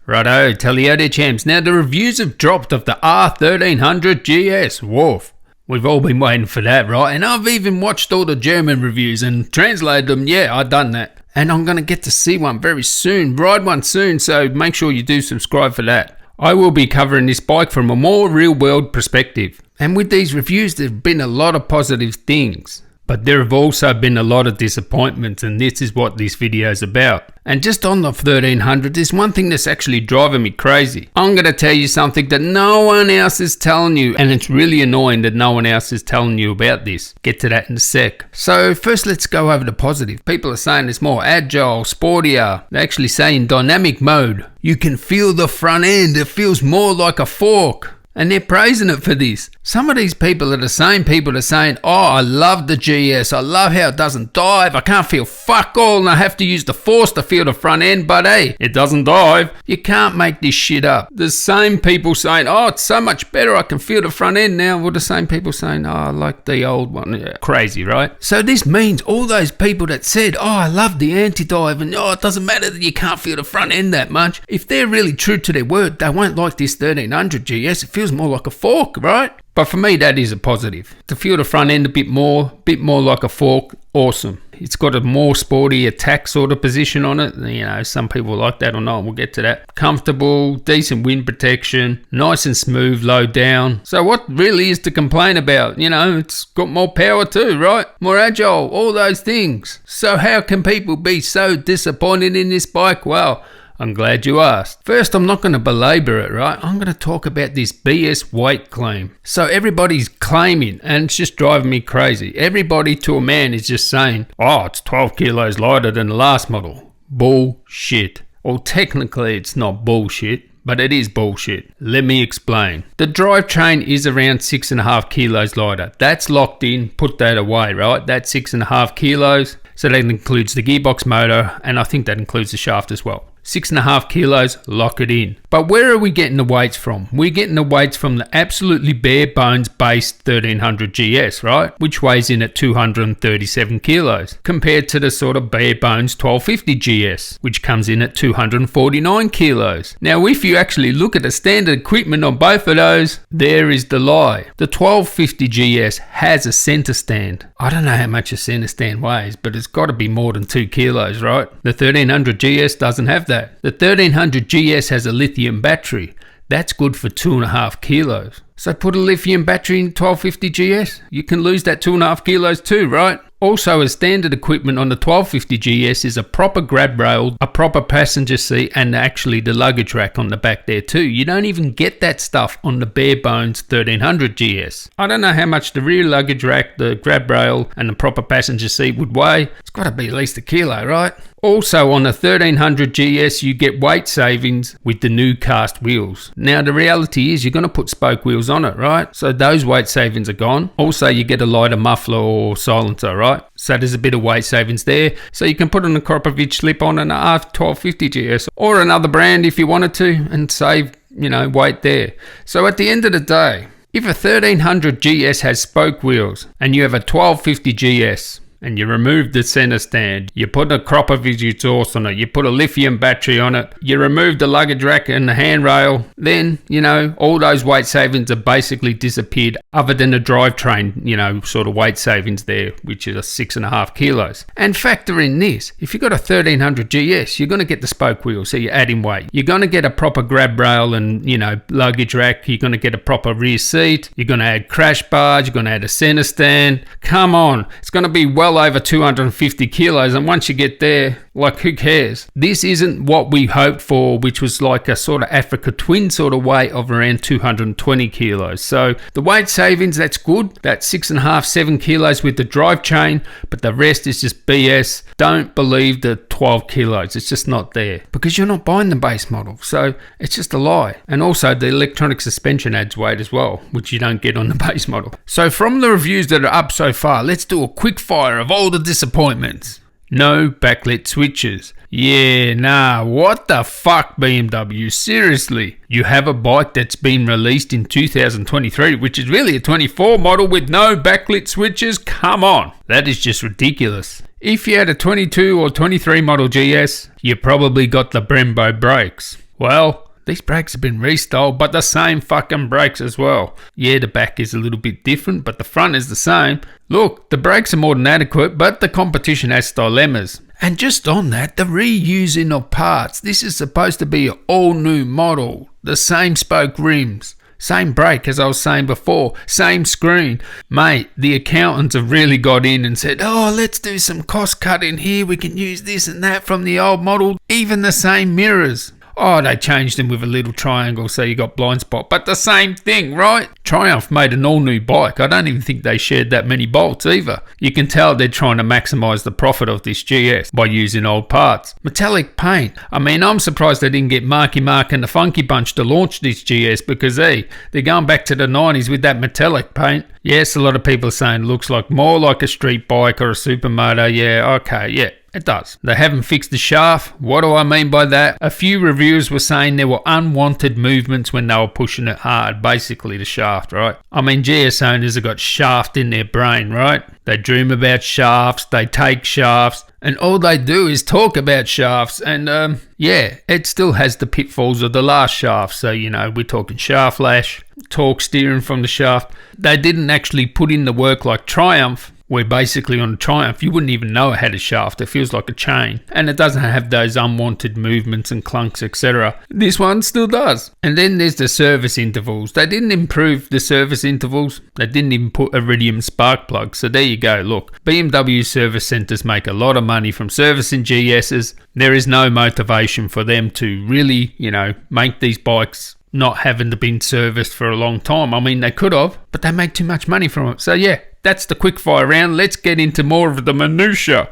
Righto, tellio there champs. Now the reviews have dropped of the R1300 GS. Woof. We've all been waiting for that, right? And I've even watched all the German reviews and translated them. Yeah, I've done that. And I'm going to get to see one very soon, ride one soon, so make sure you do subscribe for that. I will be covering this bike from a more real-world perspective. And with these reviews, there have been a lot of positive things. But there have also been a lot of disappointments, and this is what this video is about. And just on the 1300, there's one thing that's actually driving me crazy. I'm going to tell you something that no one else is telling you, and it's really annoying that no one else is telling you about this. Get to that in a sec. So first let's go over the positive. People are saying it's more agile, sportier. They actually say in dynamic mode, you can feel the front end. It feels more like a fork. And they're praising it for this. Some of these people are the same people that are saying, oh, I love the GS. I love how it doesn't dive. I can't feel fuck all and I have to use the force to feel the front end. But hey, it doesn't dive. You can't make this shit up. The same people saying, oh, it's so much better. I can feel the front end now. Well, the same people saying, oh, I like the old one. Yeah, crazy, right? So this means all those people that said, oh, I love the anti-dive and oh, it doesn't matter that you can't feel the front end that much. If they're really true to their word, they won't like this 1300 GS. It feels more like a fork, right? But for me, that is a positive. To feel the front end a bit more like a fork, awesome. It's got a more sporty attack sort of position on it. You know, some people like that or not. We'll get to that. Comfortable, decent wind protection, nice and smooth, low down. So what really is to complain about? You know, it's got more power too, right? More agile, all those things. So how can people be so disappointed in this bike? Well, I'm glad you asked. First, I'm not going to belabor it, right? I'm going to talk about this BS weight claim. So everybody's claiming, and it's just driving me crazy. Everybody to a man is just saying, oh, it's 12 kilos lighter than the last model. Bullshit. Well, technically it's not bullshit, but it is bullshit. Let me explain. The drivetrain is around 6.5 kilos lighter. That's locked in. Put that away, right? That's 6.5 kilos. So that includes the gearbox motor, and I think that includes the shaft as well. 6.5 kilos, lock it in. But where are we getting the weights from? We're getting the weights from the absolutely bare bones based 1300 GS, right? Which weighs in at 237 kilos, compared to the sort of bare bones 1250 GS, which comes in at 249 kilos. Now, if you actually look at the standard equipment on both of those, there is the lie. The 1250 GS has a center stand. I don't know how much a center stand weighs, but it's got to be more than 2 kilos, right? The 1300 GS doesn't have that. The 1300 GS has a lithium battery. That's good for 2.5 kilos. So put a lithium battery in 1250 GS, you can lose that 2.5 kilos too, right? Also, as standard equipment on the 1250 GS is a proper grab rail, a proper passenger seat, and actually the luggage rack on the back there too. You don't even get that stuff on the bare bones 1300 GS. I don't know how much the rear luggage rack, the grab rail, and the proper passenger seat would weigh. It's got to be at least a kilo, right? Also on the 1300 GS you get weight savings with the new cast wheels. Now the reality is you're going to put spoke wheels on it, right? So those weight savings are gone. Also you get a lighter muffler or silencer, right? So there's a bit of weight savings there. So you can put an Akropovich slip on an R1250 GS or another brand if you wanted to and save, you know, weight there. So at the end of the day, if a 1300 GS has spoke wheels and you have a 1250 GS, and you remove the center stand, you put a Akropovich exhaust on it, you put a lithium battery on it, you remove the luggage rack and the handrail, then, you know, all those weight savings have basically disappeared other than the drivetrain, you know, sort of weight savings there, which is 6.5 kilos. And factor in this, if you've got a 1300 GS, you're going to get the spoke wheel, so you add in weight. You're going to get a proper grab rail and, you know, luggage rack, you're going to get a proper rear seat, you're going to add crash bars, you're going to add a center stand. Come on, it's going to be well over 250 kilos, and once you get there, like, who cares? This isn't what we hoped for, which was like a sort of Africa Twin sort of weight of around 220 kilos. So the weight savings, that's good. That's 6.5, 7 kilos with the drivetrain, but the rest is just BS. Don't believe the 12 kilos. It's just not there because you're not buying the base model. So it's just a lie. And also the electronic suspension adds weight as well, which you don't get on the base model. So from the reviews that are up so far, let's do a quick fire of all the disappointments. No backlit switches. Yeah, nah, what the fuck, BMW? Seriously, you have a bike that's been released in 2023, which is really a 24 model with no backlit switches? Come on, that is just ridiculous. If you had a 22 or 23 model GS, you probably got the Brembo brakes. Well, these brakes have been restyled, but the same fucking brakes as well. Yeah, the back is a little bit different, but the front is the same. Look, the brakes are more than adequate, but the competition has dilemmas. And just on that, the reusing of parts. This is supposed to be an all-new model. The same spoke rims. Same brake, as I was saying before. Same screen. Mate, the accountants have really got in and said, oh, let's do some cost cutting here. We can use this and that from the old model. Even the same mirrors. Oh, they changed them with a little triangle so you got blind spot. But the same thing, right? Triumph made an all-new bike. I don't even think they shared that many bolts either. You can tell they're trying to maximise the profit of this GS by using old parts. Metallic paint. I mean, I'm surprised they didn't get Marky Mark and the Funky Bunch to launch this GS because, hey, they're going back to the 90s with that metallic paint. Yes, a lot of people are saying it looks like more like a street bike or a supermoto. Yeah, okay, yeah. It does. They haven't fixed the shaft. What do I mean by that? A few reviewers were saying there were unwanted movements when they were pushing it hard, basically the shaft, right? I mean, GS owners have got shaft in their brain, right? They dream about shafts, they take shafts, and all they do is talk about shafts. And yeah, it still has the pitfalls of the last shaft. So, you know, we're talking shaft lash, torque steering from the shaft. They didn't actually put in the work like Triumph, where basically on a Triumph you wouldn't even know it had a shaft. It feels like a chain, and it doesn't have those unwanted movements and clunks, etc. This one still does. And then there's the service intervals. They didn't improve the service intervals. They didn't even put iridium spark plugs. So there you go. Look, BMW service centres make a lot of money from servicing GSs. There is no motivation for them to really, you know, make these bikes not having to been serviced for a long time. I mean, they could have, but they make too much money from it. So yeah, that's the quickfire round. Let's get into more of the minutiae.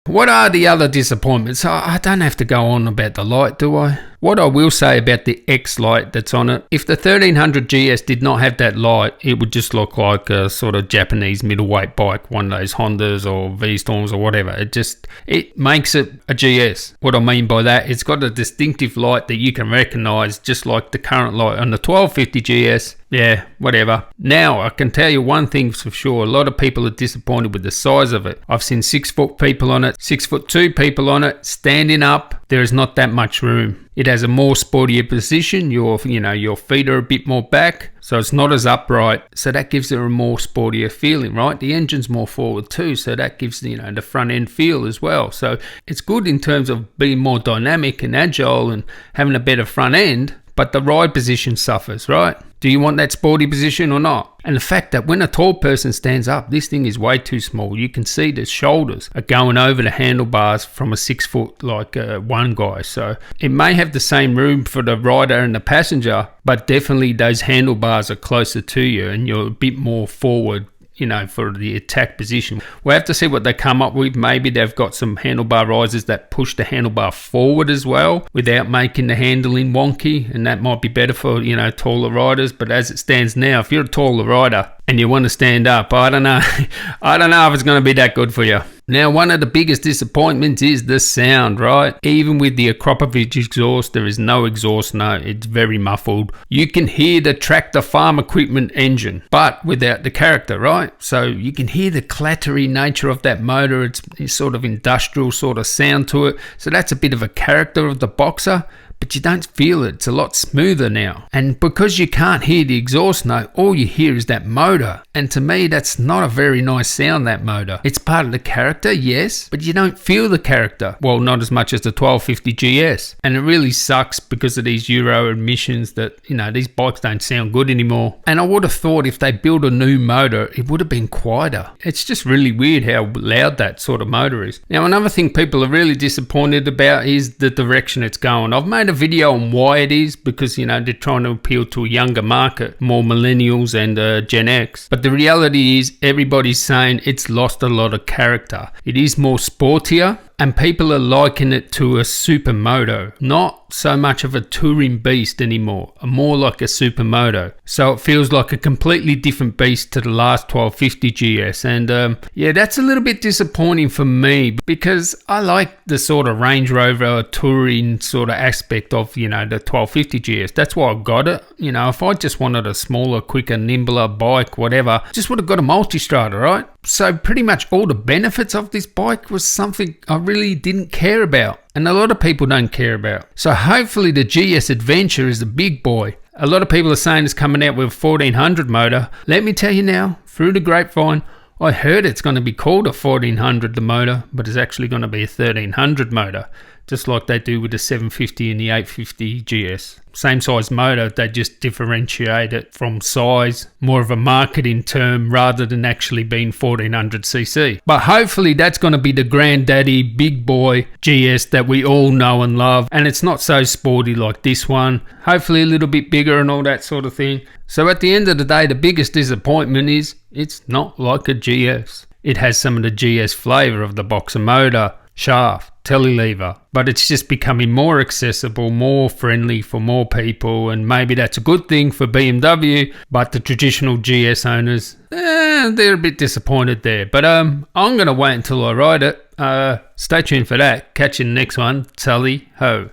What are the other disappointments? I don't have to go on about the light, do I? What I will say about the X light that's on it, if the 1300 GS did not have that light, it would just look like a sort of Japanese middleweight bike, one of those Hondas or V-Storms or whatever. It makes it a GS. What I mean by that, it's got a distinctive light that you can recognise, just like the current light on the 1250 GS. Yeah, whatever. Now, I can tell you one thing for sure. A lot of people are disappointed with the size of it. I've seen 6-foot people on it, 6'2" people on it, standing up. There is not that much room. It has a more sportier position. Your feet are a bit more back, so it's not as upright. So that gives it a more sportier feeling, right? The engine's more forward too, so that gives the front end feel as well. So it's good in terms of being more dynamic and agile and having a better front end. But the ride position suffers, right? Do you want that sporty position or not? And the fact that when a tall person stands up, this thing is way too small. You can see the shoulders are going over the handlebars from a 6-foot one guy. So it may have the same room for the rider and the passenger, but definitely those handlebars are closer to you and you're a bit more forward, for the attack position. We'll have to see what they come up with. Maybe they've got some handlebar risers that push the handlebar forward as well without making the handling wonky, and that might be better for, taller riders. But as it stands now, if you're a taller rider and you want to stand up, I don't know. I don't know if it's going to be that good for you. Now, one of the biggest disappointments is the sound, right? Even with the Akropovich exhaust, there is no exhaust note. It's very muffled. You can hear the tractor farm equipment engine, but without the character, right? So you can hear the clattery nature of that motor. It's sort of industrial sort of sound to it. So that's a bit of a character of the Boxer. But you don't feel it. It's a lot smoother now. And because you can't hear the exhaust note, all you hear is that motor. And to me, that's not a very nice sound, that motor. It's part of the character, yes, but you don't feel the character. Well, not as much as the 1250 GS. And it really sucks because of these Euro emissions that, these bikes don't sound good anymore. And I would have thought if they build a new motor, it would have been quieter. It's just really weird how loud that sort of motor is. Now, another thing people are really disappointed about is the direction it's going. I've made a video on why it is, because they're trying to appeal to a younger market, more millennials and Gen X. But the reality is everybody's saying it's lost a lot of character. It is more sportier, and people are likening it to a supermoto, not so much of a touring beast anymore, more like a supermoto. So it feels like a completely different beast to the last 1250 GS. And yeah, that's a little bit disappointing for me, because I like the sort of Range Rover touring sort of aspect of, the 1250 GS. That's why I got it. If I just wanted a smaller, quicker, nimbler bike, whatever, just would have got a multistrada, right? So pretty much all the benefits of this bike was something I really didn't care about, and a lot of people don't care about. So hopefully the GS Adventure is the big boy. A lot of people are saying it's coming out with a 1400 motor. Let me tell you now, through the grapevine, I heard it's going to be called a 1400 the motor, but it's actually going to be a 1300 motor, just like they do with the 750 and the 850 GS. Same size motor, they just differentiate it from size, more of a marketing term rather than actually being 1400cc. But hopefully that's going to be the granddaddy big boy GS that we all know and love, and it's not so sporty like this one. Hopefully a little bit bigger and all that sort of thing. So at the end of the day, the biggest disappointment is it's not like a GS. It has some of the GS flavour of the boxer motor, shaft, telelever, but it's just becoming more accessible, more friendly for more people, and maybe that's a good thing for BMW, but the traditional GS owners, they're a bit disappointed there. But I'm going to wait until I ride it. Stay tuned for that. Catch you in the next one. Tally ho.